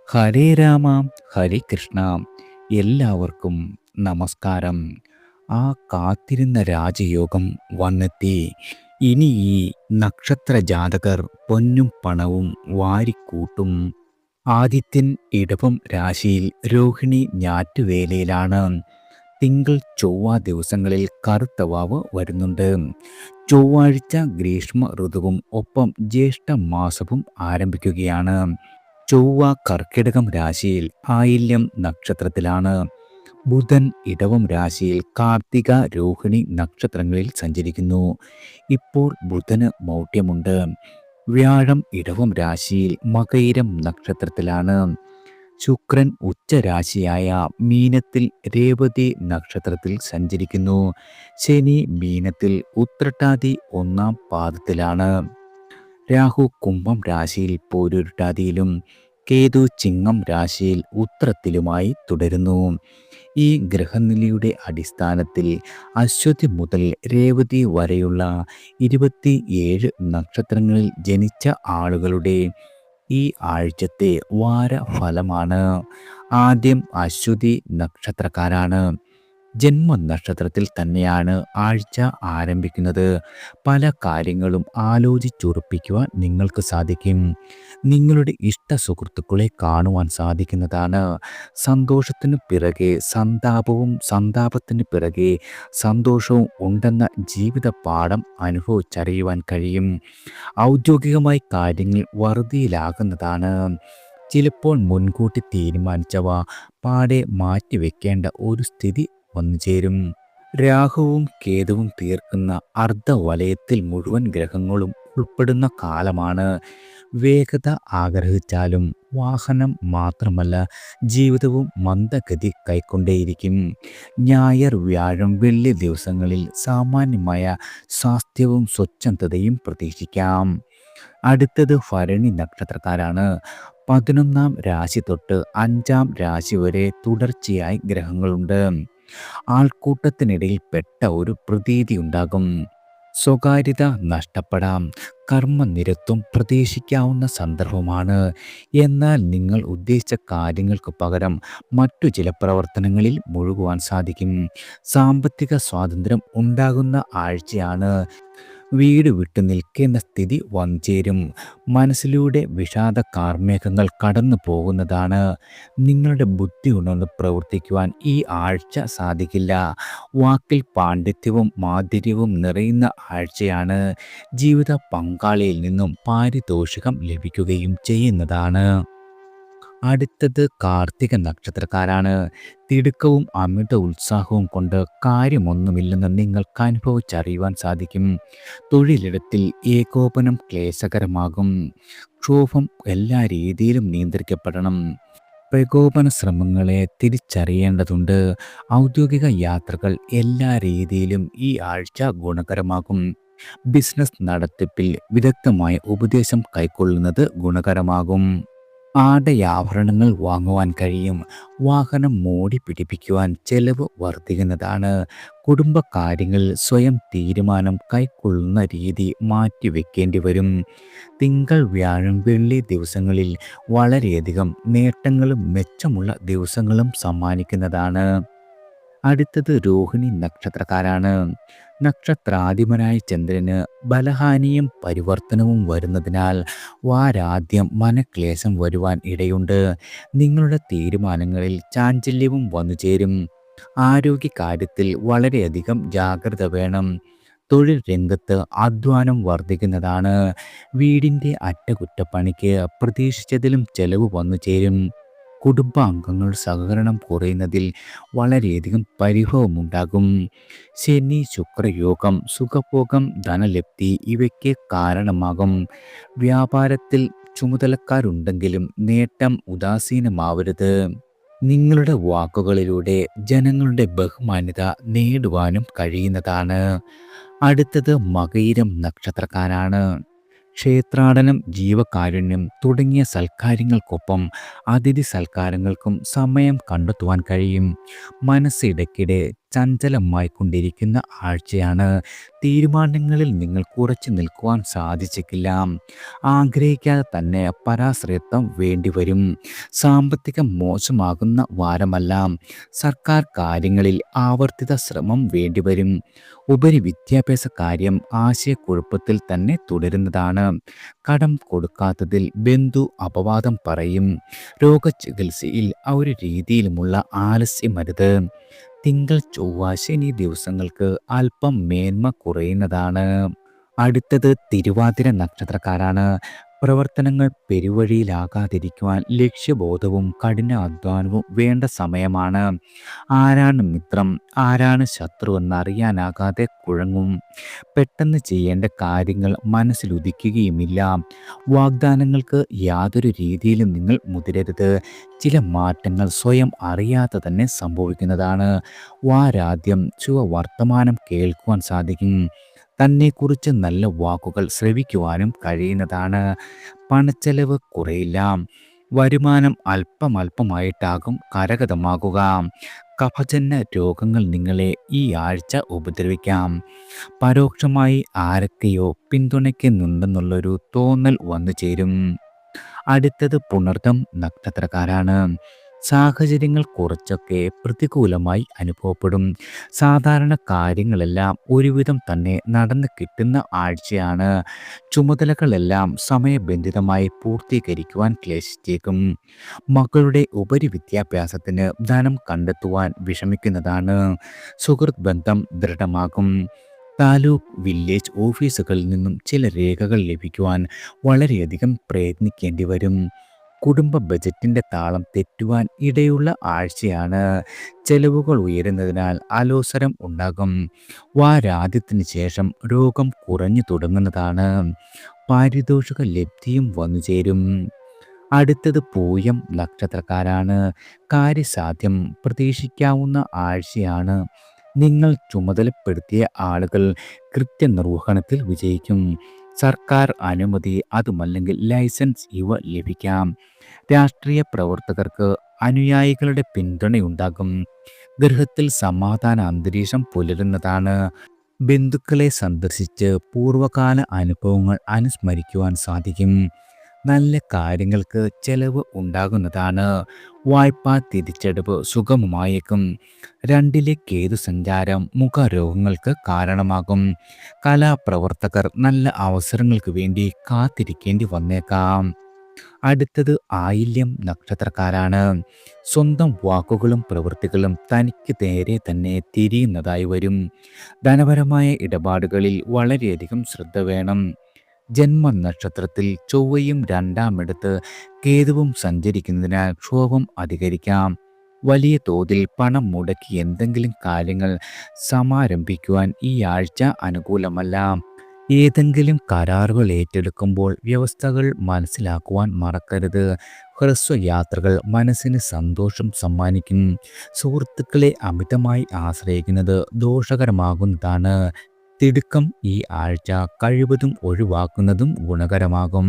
ഹരേ രാമ ഹരേ കൃഷ്ണ. എല്ലാവർക്കും നമസ്കാരം. ആ കാത്തിരുന്ന രാജയോഗം വന്നെത്തി. ഇനി ഈ നക്ഷത്ര ജാതകർ പൊന്നും പണവും വാരിക്കൂട്ടും. ആദിത്യൻ ഇടവം രാശിയിൽ, രോഹിണി ഞാറ്റുവേലയിലാണ്. തിങ്കൾ ചൊവ്വ ദിവസങ്ങളിൽ കറുത്ത വാവ് വരുന്നുണ്ട്. ചൊവ്വാഴ്ച ഗ്രീഷ്മ ഋതുവും ഒപ്പം ജ്യേഷ്ഠ മാസവും ആരംഭിക്കുകയാണ്. ചൊവ്വ കർക്കിടകം രാശിയിൽ ആയില്യം നക്ഷത്രത്തിലാണ്. ബുധൻ ഇടവം രാശിയിൽ കാർത്തിക രോഹിണി നക്ഷത്രങ്ങളിൽ സഞ്ചരിക്കുന്നു. ഇപ്പോൾ ബുധന് മൗഢ്യമുണ്ട്. വ്യാഴം ഇടവം രാശിയിൽ മകയിരം നക്ഷത്രത്തിലാണ്. ശുക്രൻ ഉച്ചരാശിയായ മീനത്തിൽ രേവതി നക്ഷത്രത്തിൽ സഞ്ചരിക്കുന്നു. ശനി മീനത്തിൽ ഉത്രട്ടാതി ഒന്നാം പാദത്തിലാണ്. രാഹു കുംഭം രാശിയിൽ പോരുരുട്ടാതിയിലും കേതു ചിങ്ങം രാശിയിൽ ഉത്രത്തിലുമായി തുടരുന്നു. ഈ ഗ്രഹനിലയുടെ അടിസ്ഥാനത്തിൽ അശ്വതി മുതൽ രേവതി വരെയുള്ള 27 നക്ഷത്രങ്ങളിൽ ജനിച്ച ആളുകളുടെ ഈ ആഴ്ചത്തെ വാരഫലമാണ്. ആദ്യം അശ്വതി നക്ഷത്രക്കാരാണ്. ജന്മനക്ഷത്രത്തിൽ തന്നെയാണ് ആഴ്ച ആരംഭിക്കുന്നത്. പല കാര്യങ്ങളും ആലോചിച്ചുറപ്പിക്കുവാൻ നിങ്ങൾക്ക് സാധിക്കും. നിങ്ങളുടെ ഇഷ്ട സുഹൃത്തുക്കളെ കാണുവാൻ സാധിക്കുന്നതാണ്. സന്തോഷത്തിന് പിറകെ സന്താപവും സന്താപത്തിന് പിറകെ സന്തോഷവും ഉണ്ടെന്ന ജീവിത പാഠം അനുഭവിച്ചറിയുവാൻ കഴിയും. ഔദ്യോഗികമായി കാര്യങ്ങൾ വറുതിയിലാകുന്നതാണ്. ചിലപ്പോൾ മുൻകൂട്ടി തീരുമാനിച്ചവ പാടെ മാറ്റിവെക്കേണ്ട ഒരു സ്ഥിതി വന്നു ചേരും. രാഹുവും കേതുവും തീർക്കുന്ന അർദ്ധവലയത്തിൽ മുഴുവൻ ഗ്രഹങ്ങളും ഉൾപ്പെടുന്ന കാലമാണ്. വേഗത ആഗ്രഹിച്ചാലും വാഹനം മാത്രമല്ല, ജീവിതവും മന്ദഗതി കൈക്കൊണ്ടേയിരിക്കും. ഞായർ വ്യാഴം വെള്ളി ദിവസങ്ങളിൽ സാമാന്യമായ സ്വാസ്ഥ്യവും സ്വച്ഛന്തതയും പ്രതീക്ഷിക്കാം. അടുത്തത് ഭരണി നക്ഷത്രക്കാരാണ്. 11ാം രാശി തൊട്ട് 5ാം രാശി വരെ തുടർച്ചയായി ഗ്രഹങ്ങളുണ്ട്. ആൾക്കൂട്ടത്തിനിടയിൽ പെട്ട ഒരു പ്രതീതി ഉണ്ടാകും. സ്വകാര്യത നഷ്ടപ്പെടാം. കർമ്മനിരത്വം പ്രതീക്ഷിക്കാവുന്ന സന്ദർഭമാണ്. എന്നാൽ നിങ്ങൾ ഉദ്ദേശിച്ച കാര്യങ്ങൾക്ക് പകരം മറ്റു ചില പ്രവർത്തനങ്ങളിൽ മുഴുകുവാൻ സാധിക്കും. സാമ്പത്തിക സ്വാതന്ത്ര്യം ഉണ്ടാകുന്ന ആഴ്ചയാണ്. വീട് വിട്ടു നിൽക്കേണ്ട സ്ഥിതി വന്നുചേരും. മനസ്സിലൂടെ വിഷാദ കാർമേഘങ്ങൾ കടന്നു പോകുന്നതാണ്. നിങ്ങളുടെ ബുദ്ധി ഉണർന്ന് പ്രവർത്തിക്കുവാൻ ഈ ആഴ്ച സാധിക്കില്ല. വാക്കിൽ പാണ്ഡിത്യവും മാധുര്യവും നിറയുന്ന ആഴ്ചയാണ്. ജീവിത പങ്കാളിയിൽ നിന്നും പാരിതോഷികം ലഭിക്കുകയും ചെയ്യുന്നതാണ്. അടുത്തത് കാർത്തിക നക്ഷത്രക്കാരാണ്. തിടുക്കവും അമിത ഉത്സാഹവും കൊണ്ട് കാര്യമൊന്നുമില്ലെന്ന് നിങ്ങൾക്ക് അനുഭവിച്ചറിയുവാൻ സാധിക്കും. തൊഴിലിടത്തിൽ ഏകോപനം ക്ലേശകരമാകും. ക്ഷോഭം എല്ലാ രീതിയിലും നിയന്ത്രിക്കപ്പെടണം. പ്രകോപന ശ്രമങ്ങളെ തിരിച്ചറിയേണ്ടതുണ്ട്. ഔദ്യോഗിക യാത്രകൾ എല്ലാ രീതിയിലും ഈ ആഴ്ച ഗുണകരമാകും. ബിസിനസ് നടത്തിപ്പിൽ വിദഗ്ധമായ ഉപദേശം കൈക്കൊള്ളുന്നത് ഗുണകരമാകും. ആടയാഭരണങ്ങൾ വാങ്ങുവാൻ കഴിയും. വാഹനം മോടി പിടിപ്പിക്കുവാൻ ചെലവ് വർദ്ധിക്കുന്നതാണ്. കുടുംബകാര്യങ്ങളിൽ സ്വയം തീരുമാനം കൈക്കൊള്ളുന്ന രീതി മാറ്റിവെക്കേണ്ടി വരും. തിങ്കൾ വ്യാഴം വെള്ളി ദിവസങ്ങളിൽ വളരെയധികം നേട്ടങ്ങളും മെച്ചമുള്ള ദിവസങ്ങളും സമ്മാനിക്കുന്നതാണ്. അടുത്തത് രോഹിണി നക്ഷത്രക്കാരാണ്. നക്ഷത്രാധിപനായ ചന്ദ്രന് ബലഹാനിയും പരിവർത്തനവും വരുന്നതിനാൽ വാരാദ്യം മനക്ലേശം വരുവാൻ ഇടയുണ്ട്. നിങ്ങളുടെ തീരുമാനങ്ങളിൽ ചാഞ്ചല്യവും വന്നുചേരും. ആരോഗ്യകാര്യത്തിൽ വളരെയധികം ജാഗ്രത വേണം. തൊഴിൽ രംഗത്ത് അധ്വാനം വർദ്ധിക്കുന്നതാണ്. വീടിൻ്റെ അറ്റകുറ്റപ്പണിക്ക് പ്രതീക്ഷിച്ചതിലും ചെലവ് വന്നു ചേരും. കുടുംബാംഗങ്ങളുടെ സഹകരണം കുറയുന്നതിൽ വളരെയധികം പരിഭവമുണ്ടാകും. ശനി ശുക്രയോഗം സുഖഭോഗം ധനലബ്ധി ഇവയ്ക്ക് കാരണമാകും. വ്യാപാരത്തിൽ ചുമതലക്കാരുണ്ടെങ്കിലും നേട്ടം ഉദാസീനമാവരുത്. നിങ്ങളുടെ വാക്കുകളിലൂടെ ജനങ്ങളുടെ ബഹുമാന്യത നേടുവാനും കഴിയുന്നതാണ്. അടുത്തത് മകയിരം നക്ഷത്രക്കാരാണ്. ക്ഷേത്രാടനം ജീവകാരുണ്യം തുടങ്ങിയ സൽക്കാര്യങ്ങൾക്കൊപ്പം അതിഥി സൽക്കാരങ്ങൾക്കും സമയം കണ്ടെത്തുവാൻ കഴിയും. മനസ്സിടയ്ക്കിടെ ചഞ്ചലമായിക്കൊണ്ടിരിക്കുന്ന ആഴ്ചയാണ്. തീരുമാനങ്ങളിൽ നിങ്ങൾക്ക് ഉറച്ചു നിൽക്കുവാൻ സാധിച്ചേക്കില്ല. ആഗ്രഹിക്കാതെ തന്നെ പരാശ്രയത്വം വേണ്ടിവരും. സാമ്പത്തികം മോശമാകുന്ന വാരമല്ല. സർക്കാർ കാര്യങ്ങളിൽ ആവർത്തിത ശ്രമം വേണ്ടിവരും. ഉപരിവിദ്യാഭ്യാസ കാര്യം ആശയക്കുഴപ്പത്തിൽ തന്നെ തുടരുന്നതാണ്. കടം കൊടുക്കാത്തതിൽ ബന്ധു അപവാദം പറയും. രോഗചികിത്സയിൽ ആ ഒരു രീതിയിലുമുള്ള ആലസ്യമരുത്. തിങ്കൾ ചൊവ്വ ശനി ദിവസങ്ങൾക്ക് അല്പം മേന്മ കുറയുന്നതാണ്. അടുത്തത് തിരുവാതിര നക്ഷത്രക്കാരാണ്. പ്രവർത്തനങ്ങൾ പെരുവഴിയിലാകാതിരിക്കുവാൻ ലക്ഷ്യബോധവും കഠിനാധ്വാനവും വേണ്ട സമയമാണ്. ആരാണ് മിത്രം ആരാണ് ശത്രു എന്നറിയാനാകാതെ കുഴങ്ങും. പെട്ടെന്ന് ചെയ്യേണ്ട കാര്യങ്ങൾ മനസ്സിലുദിക്കുകയുമില്ല. വാഗ്ദാനങ്ങൾക്ക് യാതൊരു രീതിയിലും നിങ്ങൾ മുതിരരുത്. ചില മാറ്റങ്ങൾ സ്വയം അറിയാതെ തന്നെ സംഭവിക്കുന്നതാണ്. വാരാദ്യം ശുഭവർത്തമാനം കേൾക്കുവാൻ സാധിക്കും. തന്നെക്കുറിച്ച് നല്ല വാക്കുകൾ ശ്രവിക്കുവാനും കഴിയുന്നതാണ്. പണച്ചെലവ് കുറയില്ല. വരുമാനം അല്പമായിട്ടാകും കരഗതമാകുക. കഫജന്യ രോഗങ്ങൾ നിങ്ങളെ ഈ ആഴ്ച ഉപദ്രവിക്കാം. പരോക്ഷമായി ആരൊക്കെയോ പിന്തുണയ്ക്കുന്നുണ്ടെന്നുള്ളൊരു തോന്നൽ വന്നു ചേരും. അടുത്തത് പുണർദം നക്ഷത്രക്കാരാണ്. സാഹചര്യങ്ങൾ കുറച്ചൊക്കെ പ്രതികൂലമായി അനുഭവപ്പെടും. സാധാരണ കാര്യങ്ങളെല്ലാം ഒരുവിധം തന്നെ നടന്നു കിട്ടുന്ന ആഴ്ചയാണ്. ചുമതലകളെല്ലാം സമയബന്ധിതമായി പൂർത്തീകരിക്കുവാൻ ക്ലേശിച്ചേക്കും. മക്കളുടെ ഉപരിവിദ്യാഭ്യാസത്തിന് ധനം കണ്ടെത്തുവാൻ വിഷമിക്കുന്നതാണ്. സുഹൃത്ത് ബന്ധം ദൃഢമാകും. താലൂക്ക് വില്ലേജ് ഓഫീസുകളിൽ നിന്നും ചില രേഖകൾ ലഭിക്കുവാൻ വളരെയധികം പ്രയത്നിക്കേണ്ടി വരും. കുടുംബ ബജറ്റിൻ്റെ താളം തെറ്റുവാൻ ഇടയുള്ള ആഴ്ചയാണ്. ചെലവുകൾ ഉയരുന്നതിനാൽ അലോസരം ഉണ്ടാകും. വാരാദ്യത്തിന് ശേഷം രോഗം കുറഞ്ഞു തുടങ്ങുന്നതാണ്. പാരിതോഷിക ലബ്ധിയും വന്നു ചേരും. അടുത്തത് പൂയം നക്ഷത്രക്കാരാണ്. കാര്യസാധ്യം പ്രതീക്ഷിക്കാവുന്ന ആഴ്ചയാണ്. നിങ്ങൾ ചുമതലപ്പെടുത്തിയ ആളുകൾ കൃത്യനിർവഹണത്തിൽ വിജയിക്കും. സർക്കാർ അനുമതി അതുമല്ലെങ്കിൽ ലൈസൻസ് ഇവ ലഭിക്കാം. രാഷ്ട്രീയ പ്രവർത്തകർക്ക് അനുയായികളുടെ പിന്തുണയുണ്ടാകും. ഗൃഹത്തിൽ സമാധാന അന്തരീക്ഷം പുലരുന്നതാണ്. ബന്ധുക്കളെ സന്ദർശിച്ച് പൂർവ്വകാല അനുഭവങ്ങൾ അനുസ്മരിക്കുവാൻ സാധിക്കും. നല്ല കാര്യങ്ങൾക്ക് ചെലവ് ഉണ്ടാകുന്നതാണ്. വായ്പാ തിരിച്ചടവ് സുഗമമായേക്കും. രണ്ടിലെ കേതു സഞ്ചാരം മുഖരോഗങ്ങൾക്ക് കാരണമാകും. കലാപ്രവർത്തകർ നല്ല അവസരങ്ങൾക്ക് വേണ്ടി കാത്തിരിക്കേണ്ടി വന്നേക്കാം. അടുത്തത് ആയില്യം നക്ഷത്രക്കാരാണ്. സ്വന്തം വാക്കുകളും പ്രവൃത്തികളും തനിക്ക് നേരെ തന്നെ തിരിയുന്നതായി വരും. ധനപരമായ ഇടപാടുകളിൽ വളരെയധികം ശ്രദ്ധ വേണം. ജന്മനക്ഷത്രത്തിൽ ചൊവ്വയും രണ്ടാമിടത്ത് കേതുവും സഞ്ചരിക്കുന്നതിനാൽ ക്ഷോഭം അധികരിക്കാം. വലിയ തോതിൽ പണം മുടക്കി എന്തെങ്കിലും കാര്യങ്ങൾ സമാരംഭിക്കുവാൻ ഈ ആഴ്ച അനുകൂലമല്ല. ഏതെങ്കിലും കരാറുകൾ ഏറ്റെടുക്കുമ്പോൾ വ്യവസ്ഥകൾ മനസ്സിലാക്കുവാൻ മറക്കരുത്. ഹ്രസ്വയാത്രകൾ മനസ്സിന് സന്തോഷം സമ്മാനിക്കും. സുഹൃത്തുക്കളെ അമിതമായി ആശ്രയിക്കുന്നത് ദോഷകരമാകുന്നതാണ്. തിടുക്കം ഈ ആഴ്ച കഴിവതും ഒഴിവാക്കുന്നതും ഗുണകരമാകും.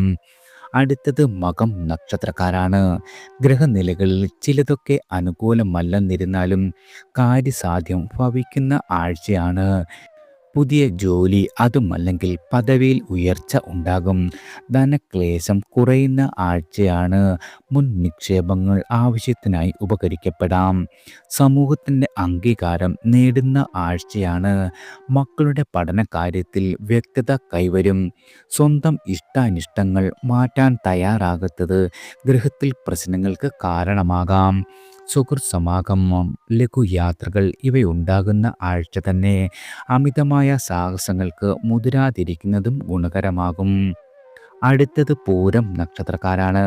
അടുത്തത് മകം നക്ഷത്രക്കാരാണ്. ഗ്രഹനിലകളിൽ ചിലതൊക്കെ അനുകൂലമല്ലെന്നിരുന്നാലും കാര്യസാധ്യം ഭവിക്കുന്ന ആഴ്ചയാണ്. പുതിയ ജോലി അതുമല്ലെങ്കിൽ പദവിയിൽ ഉയർച്ച ഉണ്ടാകും. ധനക്ലേശം കുറയുന്ന ആഴ്ചയാണ്. മുൻ നിക്ഷേപങ്ങൾ ആവശ്യത്തിനായി ഉപകരിക്കപ്പെടാം. സമൂഹത്തിൻ്റെ അംഗീകാരം നേടുന്ന ആഴ്ചയാണ്. മക്കളുടെ പഠനകാര്യത്തിൽ വ്യക്തത കൈവരും. സ്വന്തം ഇഷ്ടാനിഷ്ടങ്ങൾ മാറ്റാൻ തയ്യാറാകാത്തത് ഗൃഹത്തിൽ പ്രശ്നങ്ങൾക്ക് കാരണമാകാം. സുഹൃത്ത് സമാഗമം ലഘുയാത്രകൾ ഇവയുണ്ടാകുന്ന ആഴ്ച തന്നെ. അമിതമായ സാഹസങ്ങൾക്ക് മുതിരാതിരിക്കുന്നതും ഗുണകരമാകും. അടുത്തത് പൂരം നക്ഷത്രക്കാരാണ്.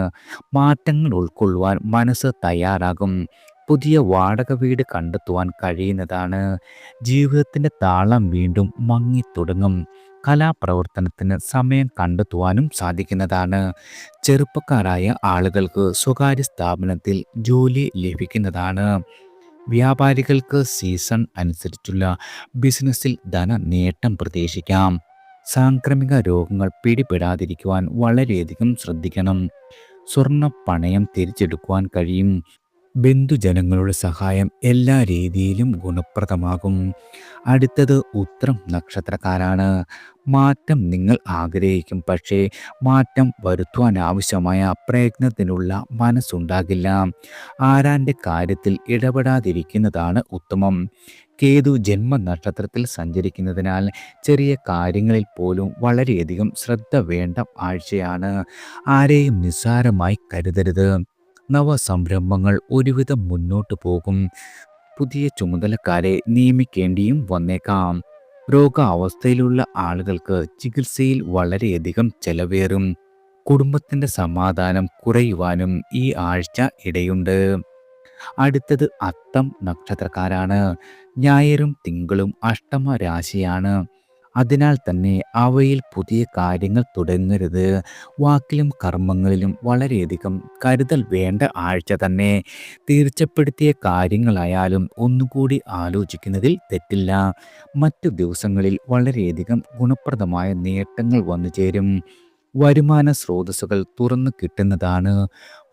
മാറ്റങ്ങൾ ഉൾക്കൊള്ളുവാൻ മനസ്സ് തയ്യാറാകും. പുതിയ വാടക വീട് കണ്ടെത്തുവാൻ കഴിയുന്നതാണ്. ജീവിതത്തിൻ്റെ താളം വീണ്ടും മങ്ങിത്തുടങ്ങും. കലാപ്രവർത്തനത്തിന് സമയം കണ്ടെത്തുവാനും സാധിക്കുന്നതാണ്. ചെറുപ്പക്കാരായ ആളുകൾക്ക് സ്വകാര്യ സ്ഥാപനത്തിൽ ജോലി ലഭിക്കുന്നതാണ്. വ്യാപാരികൾക്ക് സീസൺ അനുസരിച്ചുള്ള ബിസിനസ്സിൽ ധന നേട്ടം പ്രതീക്ഷിക്കാം. സാംക്രമിക രോഗങ്ങൾ പിടിപെടാതിരിക്കുവാൻ വളരെയധികം ശ്രദ്ധിക്കണം. സ്വർണ്ണ പണയം തിരിച്ചെടുക്കുവാൻ കഴിയും. ബന്ധുജനങ്ങളുടെ സഹായം എല്ലാ രീതിയിലും ഗുണപ്രദമാകും. അടുത്തത് ഉത്രം നക്ഷത്രക്കാരാണ്. മാറ്റം നിങ്ങൾ ആഗ്രഹിക്കും, പക്ഷേ മാറ്റം വരുത്തുവാൻ ആവശ്യമായ പ്രയത്നത്തിനുള്ള മനസ്സുണ്ടാകില്ല. ആരാന്റെ കാര്യത്തിൽ ഇടപെടാതിരിക്കുന്നതാണ് ഉത്തമം. കേതു ജന്മനക്ഷത്രത്തിൽ സഞ്ചരിക്കുന്നതിനാൽ ചെറിയ കാര്യങ്ങളിൽ പോലും വളരെയധികം ശ്രദ്ധ വേണ്ട ആഴ്ചയാണ്. ആരെയും നിസ്സാരമായി കരുതരുത്. നവസംരംഭങ്ങൾ ഒരുവിധം മുന്നോട്ട് പോകും. പുതിയ ചുമതലക്കാരെ നിയമിക്കേണ്ടിയും വന്നേക്കാം. രോഗാവസ്ഥയിലുള്ള ആളുകൾക്ക് ചികിത്സയിൽ വളരെയധികം ചെലവേറും. കുടുംബത്തിന്റെ സമാധാനം കുറയുവാനും ഈ ആഴ്ച ഇടയുണ്ട്. അടുത്തത് അത്തം നക്ഷത്രക്കാരാണ്. ഞായറും തിങ്കളും അഷ്ടമ രാശിയാണ്. അതിനാൽ തന്നെ അവയിൽ പുതിയ കാര്യങ്ങൾ തുടങ്ങരുത്. വാക്കിലും കർമ്മങ്ങളിലും വളരെയധികം കരുതൽ വേണ്ട ആഴ്ച തന്നെ. തീർച്ചപ്പെടുത്തിയ കാര്യങ്ങളായാലും ഒന്നുകൂടി ആലോചിക്കുന്നതിൽ തെറ്റില്ല. മറ്റു ദിവസങ്ങളിൽ വളരെയധികം ഗുണപ്രദമായ നേട്ടങ്ങൾ വന്നു ചേരും. വരുമാന സ്രോതസ്സുകൾ തുറന്നു കിട്ടുന്നതാണ്.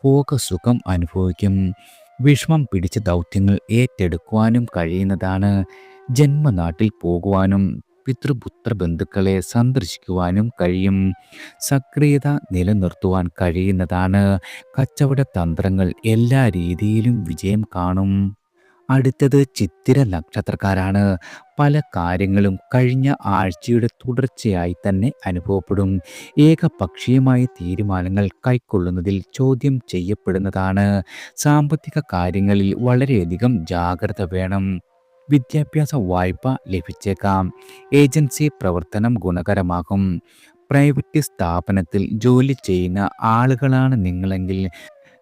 ഭോഗസുഖം അനുഭവിക്കും. വിഷമം പിടിച്ച ദൗത്യങ്ങൾ ഏറ്റെടുക്കുവാനും കഴിയുന്നതാണ്. ജന്മനാട്ടിൽ പോകുവാനും പിതൃപുത്ര ബന്ധുക്കളെ സന്ദർശിക്കുവാനും കഴിയും. സക്രിയത നിലനിർത്തുവാൻ കഴിയുന്നതാണ്. കച്ചവട തന്ത്രങ്ങൾ എല്ലാ രീതിയിലും വിജയം കാണും. അടുത്തത് ചിത്തിര നക്ഷത്രക്കാരാണ്. പല കാര്യങ്ങളും കഴിഞ്ഞ ആഴ്ചയുടെ തുടർച്ചയായി തന്നെ അനുഭവപ്പെടും. ഏകപക്ഷീയമായ തീരുമാനങ്ങൾ കൈക്കൊള്ളുന്നതിൽ ചോദ്യം ചെയ്യപ്പെടുന്നതാണ്. സാമ്പത്തിക കാര്യങ്ങളിൽ വളരെയധികം ജാഗ്രത വേണം. വിദ്യാഭ്യാസ വായ്പ ലഭിച്ചേക്കാം. ഏജൻസി പ്രവർത്തനം ഗുണകരമാകും. പ്രൈവറ്റ് സ്ഥാപനത്തിൽ ജോലി ചെയ്യുന്ന ആളുകളാണ് നിങ്ങളെങ്കിൽ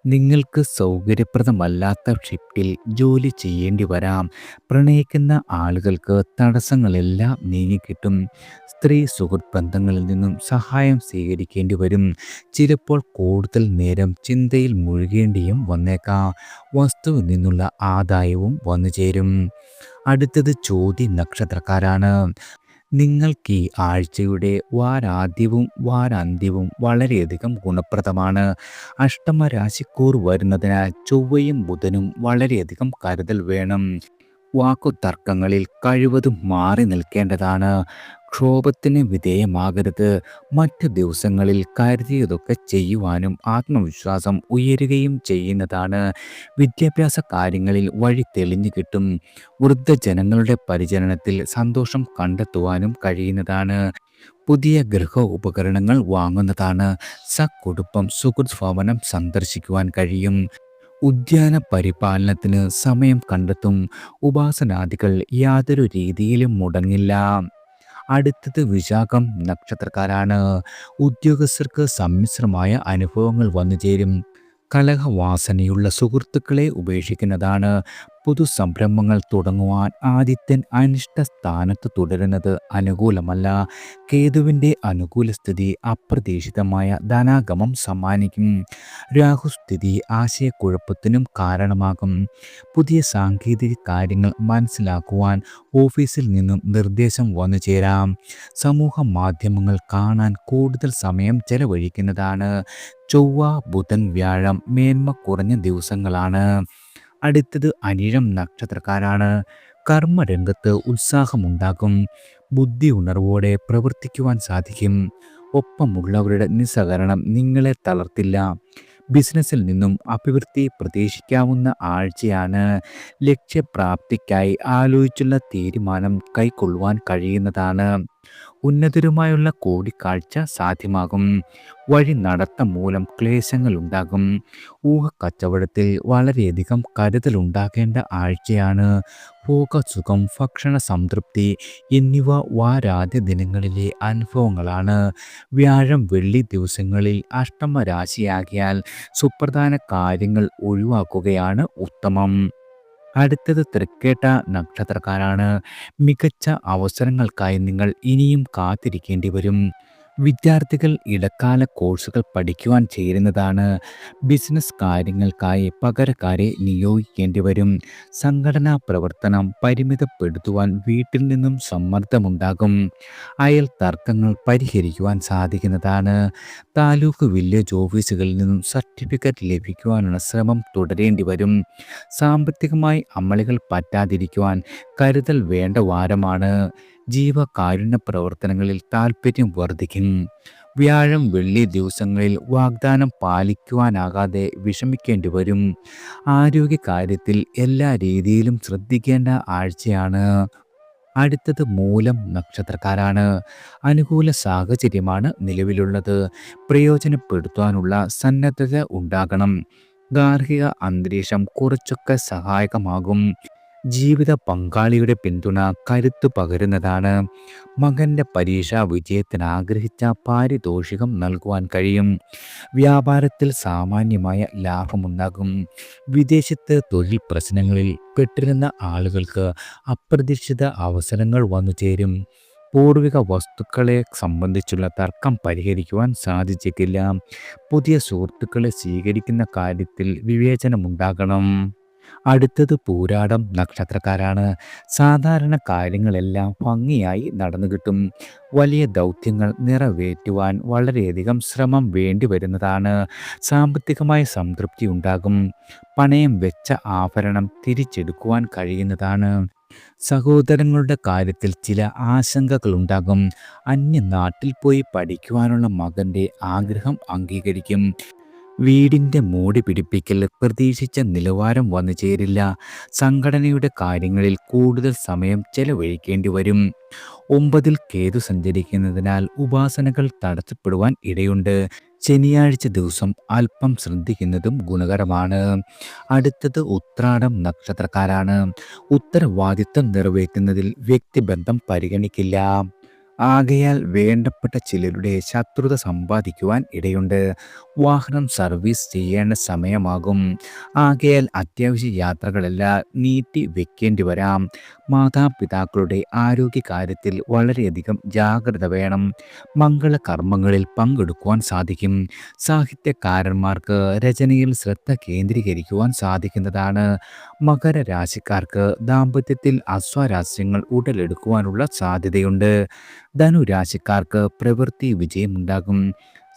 നിങ്ങൾക്ക് സൗകര്യപ്രദമല്ലാത്ത ഷിഫ്റ്റിൽ ജോലി ചെയ്യേണ്ടി വരാം. പ്രണയിക്കുന്ന ആളുകൾക്ക് തടസ്സങ്ങളെല്ലാം നീങ്ങിക്കിട്ടും. സ്ത്രീ സുഹൃത്ത് ബന്ധങ്ങളിൽ നിന്നും സഹായം സ്വീകരിക്കേണ്ടി വരും. ചിലപ്പോൾ കൂടുതൽ നേരം ചിന്തയിൽ മുഴുകേണ്ടിയും വന്നേക്കാം. വസ്തുവിൽ നിന്നുള്ള ആദായവും വന്നു ചേരും. അടുത്തത് ചോതി നക്ഷത്രക്കാരാണ്. നിങ്ങൾക്ക് ഈ ആഴ്ചയുടെ വാരാദ്യവും വാരാന്ത്യവും വളരെയധികം ഗുണപ്രദമാണ്. അഷ്ടമരാശിക്കൂർ വരുന്നതിനാൽ ചൊവ്വയും ബുധനും വളരെയധികം കരുതൽ വേണം. വാക്കുതർക്കങ്ങളിൽ കഴിവതും മാറി നിൽക്കേണ്ടതാണ്. ക്ഷോഭത്തിന് വിധേയമാകരുത്. മറ്റ് ദിവസങ്ങളിൽ കരുതിയതൊക്കെ ചെയ്യുവാനും ആത്മവിശ്വാസം ഉയരുകയും ചെയ്യുന്നതാണ്. വിദ്യാഭ്യാസ കാര്യങ്ങളിൽ വഴി തെളിഞ്ഞു കിട്ടും. വൃദ്ധജനങ്ങളുടെ പരിചരണത്തിൽ സന്തോഷം കണ്ടെത്തുവാനും കഴിയുന്നതാണ്. പുതിയ ഗൃഹ ഉപകരണങ്ങൾ വാങ്ങുന്നതാണ്. സകുടുംബം സുഹൃത് ഭവനം സന്ദർശിക്കുവാൻ കഴിയും. ഉദ്യാന പരിപാലനത്തിന് സമയം കണ്ടെത്തും. ഉപാസനാദികൾ യാതൊരു രീതിയിലും മുടങ്ങില്ല. അടുത്തത് വിശാഖം നക്ഷത്രക്കാരാണ്. ഉദ്യോഗസ്ഥർക്ക് സമ്മിശ്രമായ അനുഭവങ്ങൾ വന്നു ചേരും. കലഹവാസനയുള്ള സുഹൃത്തുക്കളെ ഉപേക്ഷിക്കുന്നതാണ്. പുതുസംരംഭങ്ങൾ തുടങ്ങുവാൻ ആദിത്യൻ അനിഷ്ട സ്ഥാനത്ത് തുടരുന്നത് അനുകൂലമല്ല. കേതുവിൻ്റെ അനുകൂല സ്ഥിതി അപ്രതീക്ഷിതമായ ധനാഗമം സമ്മാനിക്കും. രാഹുസ്ഥിതി ആശയക്കുഴപ്പത്തിനും കാരണമാകും. പുതിയ സാങ്കേതിക കാര്യങ്ങൾ മനസ്സിലാക്കുവാൻ ഓഫീസിൽ നിന്നും നിർദ്ദേശം വന്നു ചേരാം. സമൂഹ മാധ്യമങ്ങൾ കാണാൻ കൂടുതൽ സമയം ചെലവഴിക്കുന്നതാണ്. ചൊവ്വ ബുധൻ വ്യാഴം മേന്മ കുറഞ്ഞ ദിവസങ്ങളാണ്. അടുത്തത് അനിഴം നക്ഷത്രക്കാരാണ്. കർമ്മരംഗത്ത് ഉത്സാഹമുണ്ടാകും. ബുദ്ധി ഉണർവോടെ പ്രവർത്തിക്കുവാൻ സാധിക്കും. ഒപ്പമുള്ളവരുടെ നിസ്സഹകരണം നിങ്ങളെ തളർത്തില്ല. ബിസിനസ്സിൽ നിന്നും അഭിവൃദ്ധി പ്രതീക്ഷിക്കാവുന്ന ആഴ്ചയാണ്. ലക്ഷ്യപ്രാപ്തിക്കായി ആലോചിച്ചുള്ള തീരുമാനം കൈക്കൊള്ളുവാൻ കഴിയുന്നതാണ്. ഉന്നതരുമായുള്ള കൂടിക്കാഴ്ച സാധ്യമാകും. വഴി നടത്തം മൂലം ക്ലേശങ്ങൾ ഉണ്ടാകും. ഊഹക്കച്ചവടത്തിൽ വളരെയധികം കരുതലുണ്ടാകേണ്ട ആഴ്ചയാണ്. ഭോഗസുഖം ഭക്ഷണ സംതൃപ്തി എന്നിവ വാരാദ്യ ദിനങ്ങളിലെ അനുഭവങ്ങളാണ്. വ്യാഴം വെള്ളി ദിവസങ്ങളിൽ അഷ്ടമ രാശിയാകിയാൽ സുപ്രധാന കാര്യങ്ങൾ ഒഴിവാക്കുകയാണ് ഉത്തമം. അടുത്തത് തൃക്കേട്ട നക്ഷത്രക്കാരാണ്. മികച്ച അവസരങ്ങൾക്കായി നിങ്ങൾ ഇനിയും കാത്തിരിക്കേണ്ടി വരും. വിദ്യാർത്ഥികൾ ഇടക്കാല കോഴ്സുകൾ പഠിക്കുവാൻ ചേരുന്നതാണ്. ബിസിനസ് കാര്യങ്ങൾക്കായി പകരക്കാരെ നിയോഗിക്കേണ്ടി വരും. സംഘടനാ പ്രവർത്തനം പരിമിതപ്പെടുത്തുവാൻ വീട്ടിൽ നിന്നും സമ്മർദ്ദമുണ്ടാകും. അയൽ തർക്കങ്ങൾ പരിഹരിക്കുവാൻ സാധിക്കുന്നതാണ്. താലൂക്ക് വില്ലേജ് ഓഫീസുകളിൽ നിന്നും സർട്ടിഫിക്കറ്റ് ലഭിക്കുവാനുള്ള ശ്രമം തുടരേണ്ടി വരും. സാമ്പത്തികമായി അമളികൾ പറ്റാതിരിക്കുവാൻ കരുതൽ വേണ്ട വാരമാണ്. ജീവകാരുണ്യ പ്രവർത്തനങ്ങളിൽ താൽപ്പര്യം വർദ്ധിക്കും. വ്യാഴം വെള്ളി ദിവസങ്ങളിൽ വാഗ്ദാനം പാലിക്കുവാനാകാതെ വിഷമിക്കേണ്ടി വരും. ആരോഗ്യകാര്യത്തിൽ എല്ലാ രീതിയിലും ശ്രദ്ധിക്കേണ്ട ആഴ്ചയാണ്. അടുത്തത് മൂലം നക്ഷത്രക്കാരാണ്. അനുകൂല സാഹചര്യമാണ് നിലവിലുള്ളത്. പ്രയോജനപ്പെടുത്താനുള്ള സന്നദ്ധത ഉണ്ടാകണം. ഗാർഹിക അന്തരീക്ഷം കുറച്ചൊക്കെ സഹായകമാകും. ജീവിത പങ്കാളിയുടെ പിന്തുണ കരുത്തു പകരുന്നതാണ്. മകൻ്റെ പരീക്ഷാ വിജയത്തിന് ആഗ്രഹിച്ച പാരിതോഷികം നൽകുവാൻ കഴിയും. വ്യാപാരത്തിൽ സാമാന്യമായ ലാഭമുണ്ടാകും. വിദേശത്ത് തൊഴിൽ പ്രശ്നങ്ങളിൽ പെട്ടിരുന്ന ആളുകൾക്ക് അപ്രതീക്ഷിത അവസരങ്ങൾ വന്നു ചേരും. പൂർവിക വസ്തുക്കളെ സംബന്ധിച്ചുള്ള തർക്കം പരിഹരിക്കുവാൻ സാധിച്ചേക്കില്ല. പുതിയ സുഹൃത്തുക്കളെ സ്വീകരിക്കുന്ന കാര്യത്തിൽ വിവേചനമുണ്ടാകണം. അടുത്തത് പൂരാടം നക്ഷത്രക്കാരാണ്. സാധാരണ കാര്യങ്ങളെല്ലാം ഭംഗിയായി നടന്നു കിട്ടും. വലിയ ദൗത്യങ്ങൾ നിറവേറ്റുവാൻ വളരെയധികം ശ്രമം വേണ്ടി വരുന്നതാണ്. സാമ്പത്തികമായ സംതൃപ്തി ഉണ്ടാകും. പണയം വെച്ച ആഭരണം തിരിച്ചെടുക്കുവാൻ കഴിയുന്നതാണ്. സഹോദരങ്ങളുടെ കാര്യത്തിൽ ചില ആശങ്കകളുണ്ടാകും. അന്യനാട്ടിൽ പോയി പഠിക്കുവാനുള്ള മകൻ്റെ ആഗ്രഹം അംഗീകരിക്കും. വീടിൻ്റെ മോടി പിടിപ്പിക്കൽ പ്രതീക്ഷിച്ച നിലവാരം വന്നു ചേരില്ല. സംഘടനയുടെ കാര്യങ്ങളിൽ കൂടുതൽ സമയം ചെലവഴിക്കേണ്ടി വരും. 9-ൽ കേതു സഞ്ചരിക്കുന്നതിനാൽ ഉപാസനകൾ തടസ്സപ്പെടുവാൻ ഇടയുണ്ട്. ശനിയാഴ്ച ദിവസം അല്പം ശ്രദ്ധിക്കുന്നതും ഗുണകരമാണ്. അടുത്തത് ഉത്രാടം നക്ഷത്രക്കാരാണ്. ഉത്തരവാദിത്തം നിറവേറ്റുന്നതിൽ വ്യക്തിബന്ധം പരിഗണിക്കില്ല. ആകയാൽ വേണ്ടപ്പെട്ട ചിലരുടെ ശത്രുത സമ്പാദിക്കുവാൻ ഇടയുണ്ട്. വാഹനം സർവീസ് ചെയ്യേണ്ട സമയമാകും. ആകയാൽ അത്യാവശ്യ യാത്രകളെല്ലാം നീട്ടി വെക്കേണ്ടി വരാം. മാതാപിതാക്കളുടെ ആരോഗ്യകാര്യത്തിൽ വളരെയധികം ജാഗ്രത വേണം. മംഗളകർമ്മങ്ങളിൽ പങ്കെടുക്കുവാൻ സാധിക്കും. സാഹിത്യകാരന്മാർക്ക് രചനയിൽ ശ്രദ്ധ കേന്ദ്രീകരിക്കുവാൻ സാധിക്കുന്നതാണ്. മകരരാശിക്കാർക്ക് ദാമ്പത്യത്തിൽ അസ്വാരസ്യങ്ങൾ ഉടലെടുക്കുവാനുള്ള സാധ്യതയുണ്ട്. ധനുരാശിക്കാർക്ക് പ്രവൃത്തി വിജയമുണ്ടാകും.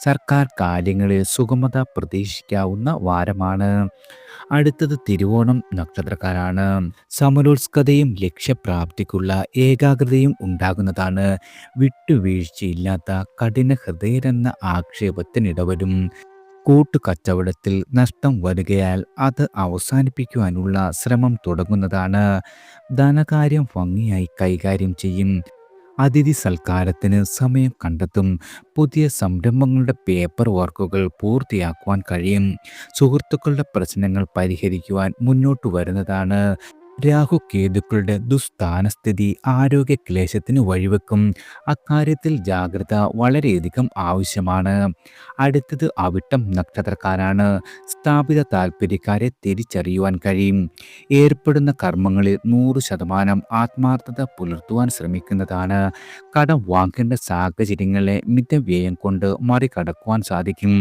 സർക്കാർ കാര്യങ്ങളിൽ സുഗമത പ്രതീക്ഷിക്കാവുന്ന വാരമാണ്. അടുത്തത് തിരുവോണം നക്ഷത്രക്കാരാണ്. സമരോത്സുകതയും ലക്ഷ്യപ്രാപ്തിക്കുള്ള ഏകാഗ്രതയും ഉണ്ടാകുന്നതാണ്. വിട്ടുവീഴ്ചയില്ലാത്ത കഠിന ഹൃദയരെന്ന ആക്ഷേപത്തിനിടവരും. കൂട്ടുകച്ചവടത്തിൽ നഷ്ടം വരികയാൽ അത് അവസാനിപ്പിക്കുവാനുള്ള ശ്രമം തുടങ്ങുന്നതാണ്. ധനകാര്യം ഭംഗിയായി കൈകാര്യം ചെയ്യും. അതിഥി സൽക്കാരത്തിന് സമയം കണ്ടെത്തും. പുതിയ സംരംഭങ്ങളുടെ പേപ്പർ വർക്കുകൾ പൂർത്തിയാക്കുവാൻ കഴിയും. സുഹൃത്തുക്കളുടെ പ്രശ്നങ്ങൾ പരിഹരിക്കുവാൻ മുന്നോട്ട് വരുന്നതാണ്. രാഹു കേതുക്കളുടെ ദുസ്ഥാനസ്ഥിതി ആരോഗ്യ ക്ലേശത്തിന് വഴിവെക്കും. അക്കാര്യത്തിൽ ജാഗ്രത വളരെയധികം ആവശ്യമാണ്. അടുത്തത് അവിട്ടം നക്ഷത്രക്കാരാണ്. സ്ഥാപിത താൽപ്പര്യക്കാരെ തിരിച്ചറിയുവാൻ കഴിയും. ഏർപ്പെടുന്ന കർമ്മങ്ങളിൽ 100% ആത്മാർത്ഥത പുലർത്തുവാൻ ശ്രമിക്കുന്നതാണ്. കടം വാങ്ങേണ്ട സാഹചര്യങ്ങളെ മിതവ്യയം കൊണ്ട് മറികടക്കുവാൻ സാധിക്കും.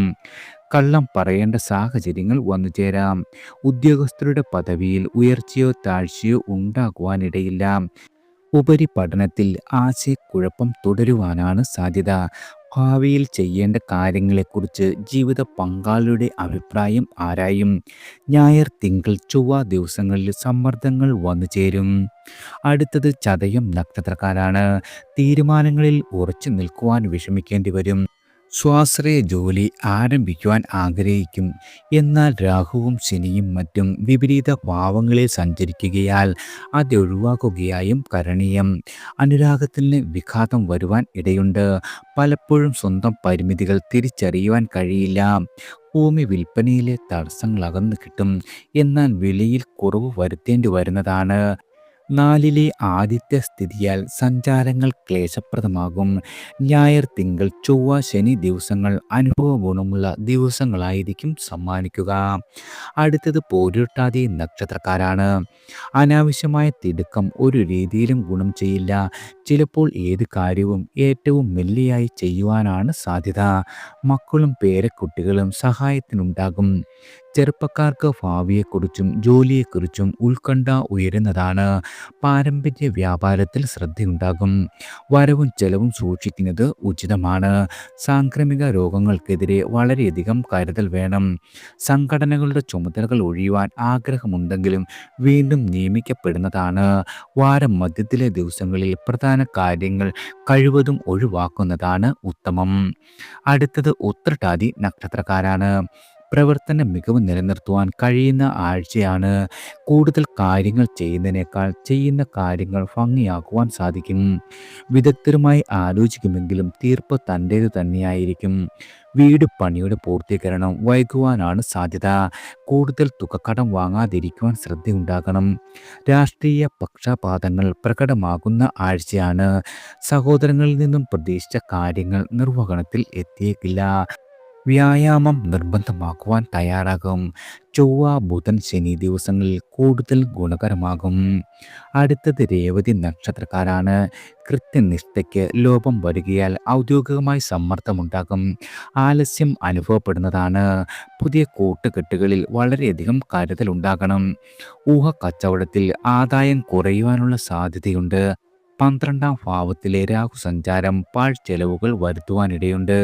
കള്ളം പറയേണ്ട സാഹചര്യങ്ങൾ വന്നു ചേരാം. ഉദ്യോഗസ്ഥരുടെ പദവിയിൽ ഉയർച്ചയോ താഴ്ചയോ ഉണ്ടാകുവാനിടയില്ല. ഉപരിപഠനത്തിൽ ആശയക്കുഴപ്പം തുടരുവാനാണ് സാധ്യത. ഭാവിയിൽ ചെയ്യേണ്ട കാര്യങ്ങളെക്കുറിച്ച് ജീവിത പങ്കാളിയുടെ അഭിപ്രായം ആരായും. ഞായർ തിങ്കൾ ചൊവ്വ ദിവസങ്ങളിൽ സമ്മർദ്ദങ്ങൾ വന്നു ചേരും. അടുത്തത് ചതയം നക്ഷത്രക്കാരാണ്. തീരുമാനങ്ങളിൽ ഉറച്ചു നിൽക്കുവാൻ വിഷമിക്കേണ്ടി വരും. സ്വാശ്രയ ജോലി ആരംഭിക്കുവാൻ ആഗ്രഹിക്കും. എന്നാൽ രാഹുവും ശനിയും മറ്റും വിപരീത ഭാവങ്ങളിൽ സഞ്ചരിക്കുകയാൽ അതൊഴിവാക്കുകയായും കരണീയം. അനുരാഗത്തിന് വിഘാതം വരുവാൻ ഇടയുണ്ട്. പലപ്പോഴും സ്വന്തം പരിമിതികൾ തിരിച്ചറിയുവാൻ കഴിയില്ല. ഭൂമി വിൽപ്പനയിലെ തടസ്സങ്ങൾ അകന്നു കിട്ടും. എന്നാൽ വിലയിൽ കുറവ് വരുത്തേണ്ടി വരുന്നതാണ്. നാലിലെ ആദിത്യ സ്ഥിതിയാൽ സഞ്ചാരങ്ങൾ ക്ലേശപ്രദമാകും. ഞായർ, തിങ്കൾ, ചൊവ്വ, ശനി ദിവസങ്ങൾ അനുഭവ ഗുണമുള്ള ദിവസങ്ങളായിരിക്കും സമ്മാനിക്കുക. അടുത്തത് പൂരുരുട്ടാതി നക്ഷത്രക്കാരാണ്. അനാവശ്യമായ തിടുക്കം ഒരു രീതിയിലും ഗുണം ചെയ്യില്ല. ചിലപ്പോൾ ഏത് കാര്യവും ഏറ്റവും മെല്ലിയായി ചെയ്യുവാനാണ് സാധ്യത. മക്കളും പേരക്കുട്ടികളും സഹായത്തിനുണ്ടാകും. ചെറുപ്പക്കാർക്ക് ഭാവിയെക്കുറിച്ചും ജോലിയെക്കുറിച്ചും ഉത്കണ്ഠ ഉയരുന്നതാണ്. പാരമ്പര്യ വ്യാപാരത്തിൽ ശ്രദ്ധയുണ്ടാകും. വരവും ചെലവും സൂക്ഷിക്കുന്നത് ഉചിതമാണ്. സാംക്രമിക രോഗങ്ങൾക്കെതിരെ വളരെയധികം കരുതൽ വേണം. സംഘടനകളുടെ ചുമതലകൾ ഒഴിയുവാൻ ആഗ്രഹമുണ്ടെങ്കിലും വീണ്ടും നിയമിക്കപ്പെടുന്നതാണ്. വാരം മധ്യത്തിലെ ദിവസങ്ങളിൽ പ്രധാന കാര്യങ്ങൾ കഴിവതും ഒഴിവാക്കുന്നതാണ് ഉത്തമം. അടുത്തത് ഉത്രട്ടാതി നക്ഷത്രക്കാരാണ്. പ്രവർത്തന മികവ് നിലനിർത്തുവാൻ കഴിയുന്ന ആഴ്ചയാണ്. കൂടുതൽ കാര്യങ്ങൾ ചെയ്യുന്നതിനേക്കാൾ ചെയ്യുന്ന കാര്യങ്ങൾ ഭംഗിയാക്കുവാൻ സാധിക്കും. വിദഗ്ധരുമായി ആലോചിക്കുമെങ്കിലും തീർപ്പ് തൻ്റേത് തന്നെയായിരിക്കും. വീട് പണിയുടെ പൂർത്തീകരണം വൈകുവാനാണ് സാധ്യത. കൂടുതൽ തുക കടം വാങ്ങാതിരിക്കുവാൻ ശ്രദ്ധയുണ്ടാകണം. രാഷ്ട്രീയ പക്ഷപാതങ്ങൾ പ്രകടമാകുന്ന ആഴ്ചയാണ്. സഹോദരങ്ങളിൽ നിന്നും പ്രതീക്ഷിച്ച കാര്യങ്ങൾ നിർവഹണത്തിൽ എത്തിയേക്കില്ല. വ്യായാമം നിർബന്ധമാക്കുവാൻ തയ്യാറാകും. ചൊവ്വ, ബുധൻ, ശനി ദിവസങ്ങളിൽ കൂടുതൽ ഗുണകരമാകും. അടുത്തത് രേവതി നക്ഷത്രക്കാരാണ്. കൃത്യനിഷ്ഠയ്ക്ക് ലോപം വരികയാൽ ഔദ്യോഗികമായി സമ്മർദ്ദമുണ്ടാകും. ആലസ്യം അനുഭവപ്പെടുന്നതാണ്. പുതിയ കൂട്ടുകെട്ടുകളിൽ വളരെയധികം കരുതലുണ്ടാകണം. ഊഹക്കച്ചവടത്തിൽ ആദായം കുറയുവാനുള്ള സാധ്യതയുണ്ട്. 12ാം ഭാവത്തിലെ രാഹു സഞ്ചാരം പാഴ്ചെലവുകൾ വരുത്തുവാനിടയുണ്ട്.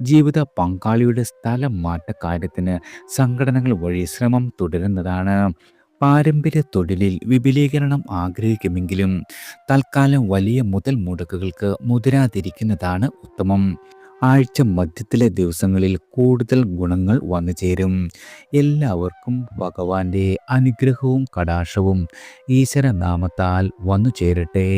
ജീവിത പങ്കാളിയുടെ സ്ഥലം മാറ്റ കാര്യത്തിന് സംഘടനകൾ വഴി ശ്രമം തുടരുന്നതാണ്. പാരമ്പര്യ തൊഴിലിൽ വിപുലീകരണം ആഗ്രഹിക്കുമെങ്കിലും തൽക്കാലം വലിയ മുതൽ മുടക്കുകൾക്ക് മുതിരാതിരിക്കുന്നതാണ് ഉത്തമം. ആഴ്ച മധ്യത്തിലെ ദിവസങ്ങളിൽ കൂടുതൽ ഗുണങ്ങൾ വന്നു ചേരും. എല്ലാവർക്കും ഭഗവാന്റെ അനുഗ്രഹവും കടാക്ഷവും ഈശ്വരനാമത്താൽ വന്നു ചേരട്ടെ.